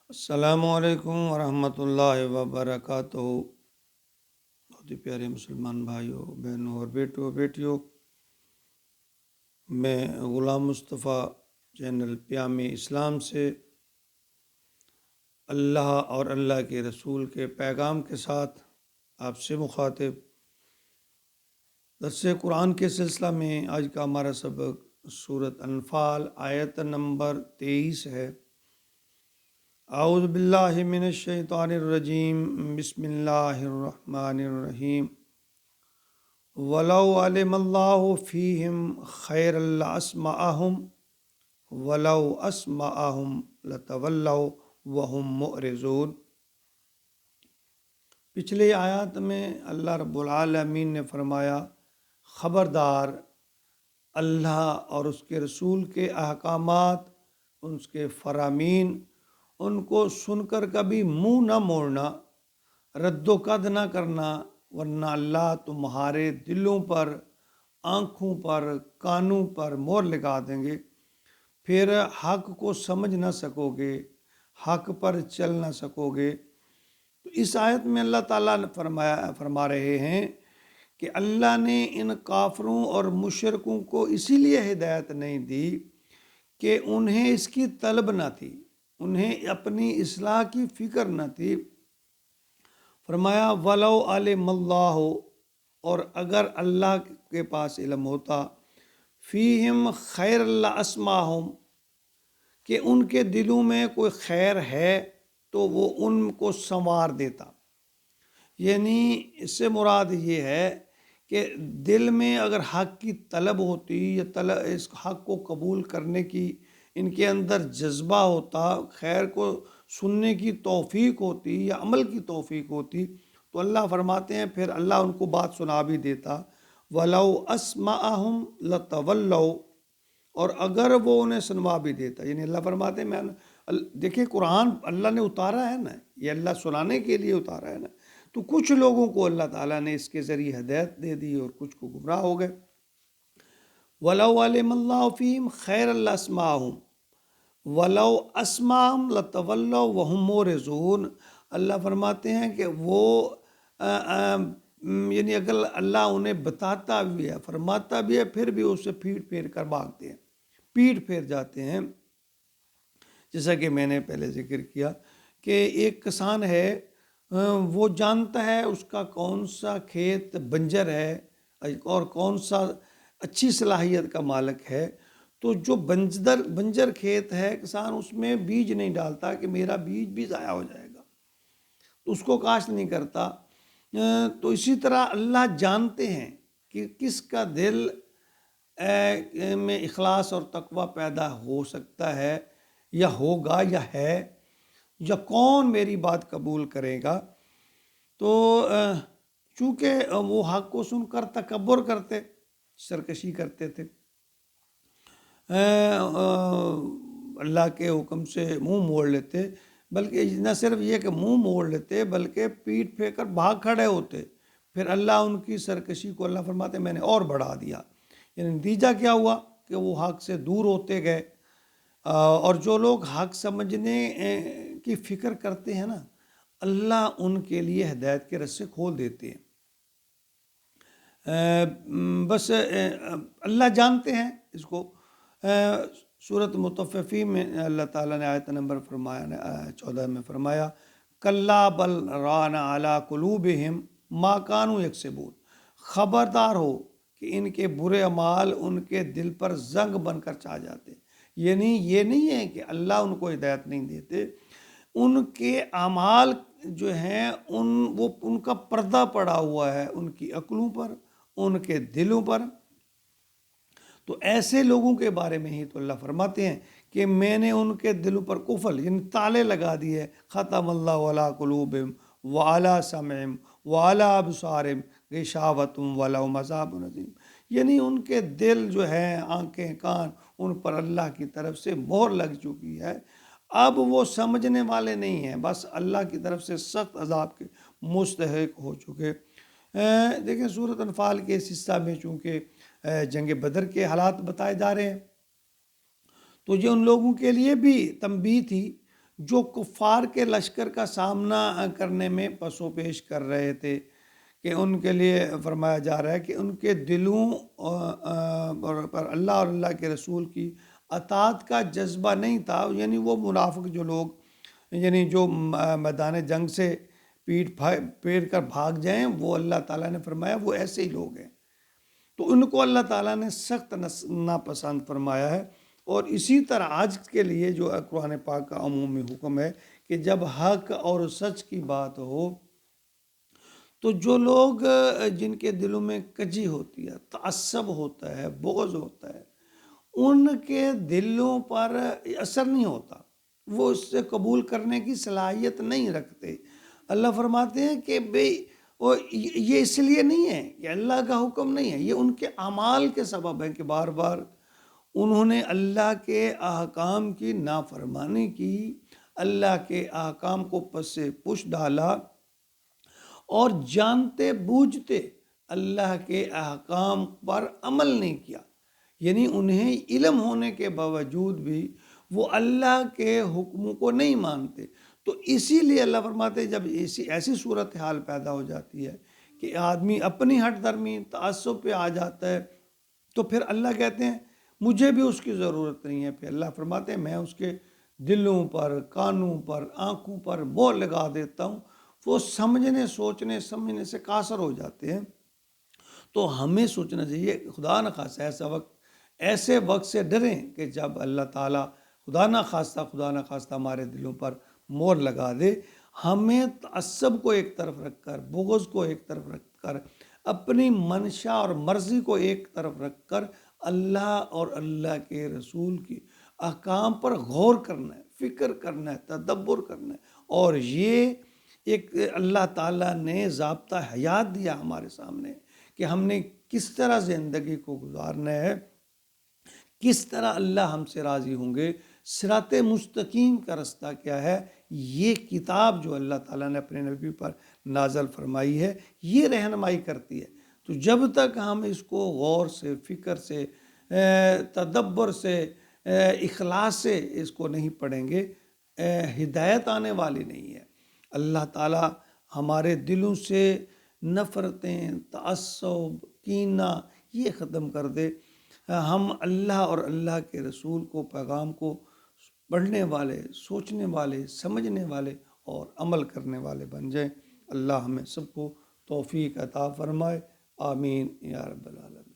السلام علیکم ورحمۃ اللہ وبرکاتہ۔ بہت ہی پیارے مسلمان بھائیوں، بہنوں اور بیٹیوں، میں غلام مصطفیٰ چینل پیام اسلام سے اللہ اور اللہ کے رسول کے پیغام کے ساتھ آپ سے مخاطب۔ درس قرآن کے سلسلہ میں آج کا ہمارا سبق سورۃ انفال آیت نمبر 23 ہے۔ اعوذ باللہ من الشیطان الرجیم، بسم اللہ الرحمن الرحیم۔ وَلَوْ عَلِمَ اللَّهُ فِيهِمْ خَيْرًا لَأَسْمَعَهُمْ وَلَوْ أَسْمَعَهُمْ لَتَوَلَّوْا وَهُمْ مُعْرِضُونَ۔ پچھلے آیات میں اللہ رب العالمین نے فرمایا، خبردار، اللہ اور اس کے رسول کے احکامات، اس کے فرامین، ان کو سن کر کبھی منہ نہ موڑنا، رد و قد نہ کرنا، ورنہ اللہ تمہارے دلوں پر، آنکھوں پر، کانوں پر مہر لگا دیں گے، پھر حق کو سمجھ نہ سکو گے، حق پر چل نہ سکو گے۔ تو اس آیت میں اللہ تعالیٰ نے فرما رہے ہیں کہ اللہ نے ان کافروں اور مشرکوں کو اسی لیے ہدایت نہیں دی کہ انہیں اس کی طلب نہ تھی، انہیں اپنی اصلاح کی فکر نہ تھی۔ فرمایا وَلَوْ عَلِمَ اللَّهُ، اور اگر اللہ کے پاس علم ہوتا، فِيهِمْ خَيْرًا لَأَسْمَعَهُمْ، کہ ان کے دلوں میں کوئی خیر ہے تو وہ ان کو سنوار دیتا۔ یعنی اس سے مراد یہ ہے کہ دل میں اگر حق کی طلب ہوتی یا اس حق کو قبول کرنے کی ان کے اندر جذبہ ہوتا، خیر کو سننے کی توفیق ہوتی یا عمل کی توفیق ہوتی، تو اللہ فرماتے ہیں پھر اللہ ان کو بات سنا بھی دیتا۔ وَلَوْ أَسْمَعَهُمْ لَتَوَلَّوْا، اور اگر وہ انہیں سنوا بھی دیتا، یعنی اللہ فرماتے ہیں دیکھیں قرآن اللہ نے اتارا ہے نا، یہ اللہ سنانے کے لیے اتارا ہے نا، تو کچھ لوگوں کو اللہ تعالیٰ نے اس کے ذریعے ہدایت دے دی اور کچھ کو گمراہ ہو گئے۔ وَلَوْ عَلِمَ اللَّهُ فِيهِمْ خَيْرًا لَأَسْمَعَهُمْ وَلَوْ أَسْمَعَهُمْ لَتَوَلَّوْا وَهُمْ مُعْرِضُونَ۔ اللہ فرماتے ہیں کہ وہ یعنی اگر اللہ انہیں بتاتا بھی ہے، فرماتا بھی ہے، پھر بھی اسے پیٹ پھیر کر بھاگتے ہیں، پیٹ پھیر جاتے ہیں۔ جیسا کہ میں نے پہلے ذکر کیا کہ ایک کسان ہے، وہ جانتا ہے اس کا کون سا کھیت بنجر ہے اور کون سا اچھی صلاحیت کا مالک ہے، تو جو بنجر کھیت ہے کسان اس میں بیج نہیں ڈالتا کہ میرا بیج بھی ضائع ہو جائے گا، تو اس کو کاشت نہیں کرتا۔ تو اسی طرح اللہ جانتے ہیں کہ کس کا دل میں اخلاص اور تقوی پیدا ہو سکتا ہے یا ہوگا یا ہے، یا کون میری بات قبول کرے گا۔ تو چونکہ وہ حق کو سن کر تکبر کرتے، سرکشی کرتے تھے، اللہ کے حکم سے منہ موڑ لیتے، بلکہ نہ صرف یہ کہ منہ موڑ لیتے بلکہ پیٹ پھیر کر بھاگ کھڑے ہوتے، پھر اللہ ان کی سرکشی کو اللہ فرماتے میں نے اور بڑھا دیا۔ یعنی نتیجہ کیا ہوا کہ وہ حق سے دور ہوتے گئے، اور جو لوگ حق سمجھنے کی فکر کرتے ہیں نا، اللہ ان کے لیے ہدایت کے رستے کھول دیتے ہیں۔ بس اللہ جانتے ہیں اس کو۔ سورۃ مطففین میں اللہ تعالیٰ نے آیت نمبر 14 میں فرمایا، کَلَّا بَلْ رَانَ عَلَىٰ قُلُوبِهِمْ مَا كَانُوا يَكْسِبُونَ، خبردار ہو کہ ان کے برے اعمال ان کے دل پر زنگ بن کر چھا جاتے۔ یعنی یہ نہیں ہے کہ اللہ ان کو ہدایت نہیں دیتے، ان کے اعمال جو ہیں ان کا پردہ پڑا ہوا ہے ان کی عقلوں پر، ان کے دلوں پر۔ تو ایسے لوگوں کے بارے میں ہی تو اللہ فرماتے ہیں کہ میں نے ان کے دلوں پر قفل یعنی تالے لگا دیے، ختم اللہ علی قلوبہم وعلی سمعہم وعلی ابصارہم غشاوۃ ولہم عذاب عظیم۔ یعنی ان کے دل جو ہیں، آنکھیں، کان، ان پر اللہ کی طرف سے مہر لگ چکی ہے، اب وہ سمجھنے والے نہیں ہیں، بس اللہ کی طرف سے سخت عذاب کے مستحق ہو چکے۔ دیکھیں سورۃ انفال کے اس حصہ میں چونکہ جنگ بدر کے حالات بتائے جا رہے ہیں، تو یہ ان لوگوں کے لیے بھی تنبیہ تھی جو کفار کے لشکر کا سامنا کرنے میں پس و پیش کر رہے تھے، کہ ان کے لیے فرمایا جا رہا ہے کہ ان کے دلوں پر اللہ اور اللہ کے رسول کی اطاعت کا جذبہ نہیں تھا، یعنی وہ منافق جو لوگ، یعنی جو میدان جنگ سے پیٹ پھیر کر بھاگ جائیں، وہ اللہ تعالیٰ نے فرمایا وہ ایسے ہی لوگ ہیں، تو ان کو اللہ تعالیٰ نے سخت ناپسند فرمایا ہے۔ اور اسی طرح آج کے لیے جو قرآن پاک کا عمومی حکم ہے کہ جب حق اور سچ کی بات ہو تو جو لوگ جن کے دلوں میں کجی ہوتی ہے، تعصب ہوتا ہے، بغض ہوتا ہے، ان کے دلوں پر اثر نہیں ہوتا، وہ اس سے قبول کرنے کی صلاحیت نہیں رکھتے۔ اللہ فرماتے ہیں کہ بھئی یہ اس لیے نہیں ہے کہ اللہ کا حکم نہیں ہے، یہ ان کے اعمال کے سبب ہے کہ بار بار انہوں نے اللہ کے احکام کی نافرمانی کی، اللہ کے احکام کو پس پش ڈالا، اور جانتے بوجھتے اللہ کے احکام پر عمل نہیں کیا، یعنی انہیں علم ہونے کے باوجود بھی وہ اللہ کے حکموں کو نہیں مانتے۔ تو اسی لیے اللہ فرماتے ہیں جب ایسی صورتحال پیدا ہو جاتی ہے کہ آدمی اپنی ہٹ درمی تعصب پہ آ جاتا ہے، تو پھر اللہ کہتے ہیں مجھے بھی اس کی ضرورت نہیں ہے۔ پھر اللہ فرماتے ہیں میں اس کے دلوں پر، کانوں پر، آنکھوں پر مہر لگا دیتا ہوں، وہ سمجھنے سوچنے سمجھنے سے قاصر ہو جاتے ہیں۔ تو ہمیں سوچنا چاہیے خدا نخواستہ ایسے وقت سے ڈریں کہ جب اللہ تعالیٰ خدا نخواستہ ہمارے دلوں پر مہر لگا دے، ہمیں تعصب کو ایک طرف رکھ کر، بغض کو ایک طرف رکھ کر، اپنی منشا اور مرضی کو ایک طرف رکھ کر اللہ اور اللہ کے رسول کی احکام پر غور کرنا ہے، فکر کرنا ہے، تدبر کرنا ہے، اور یہ ایک اللہ تعالیٰ نے ضابطہ حیات دیا ہمارے سامنے کہ ہم نے کس طرح زندگی کو گزارنا ہے، کس طرح اللہ ہم سے راضی ہوں گے، صراط مستقیم کا رستہ کیا ہے۔ یہ کتاب جو اللہ تعالیٰ نے اپنے نبی پر نازل فرمائی ہے یہ رہنمائی کرتی ہے۔ تو جب تک ہم اس کو غور سے، فکر سے، تدبر سے، اخلاص سے اس کو نہیں پڑھیں گے، ہدایت آنے والی نہیں ہے۔ اللہ تعالیٰ ہمارے دلوں سے نفرتیں، تعصب، کینہ یہ ختم کر دے، ہم اللہ اور اللہ کے رسول کو، پیغام کو پڑھنے والے، سوچنے والے، سمجھنے والے اور عمل کرنے والے بن جائیں۔ اللہ ہمیں سب کو توفیق عطا فرمائے، آمین یا رب العالمین۔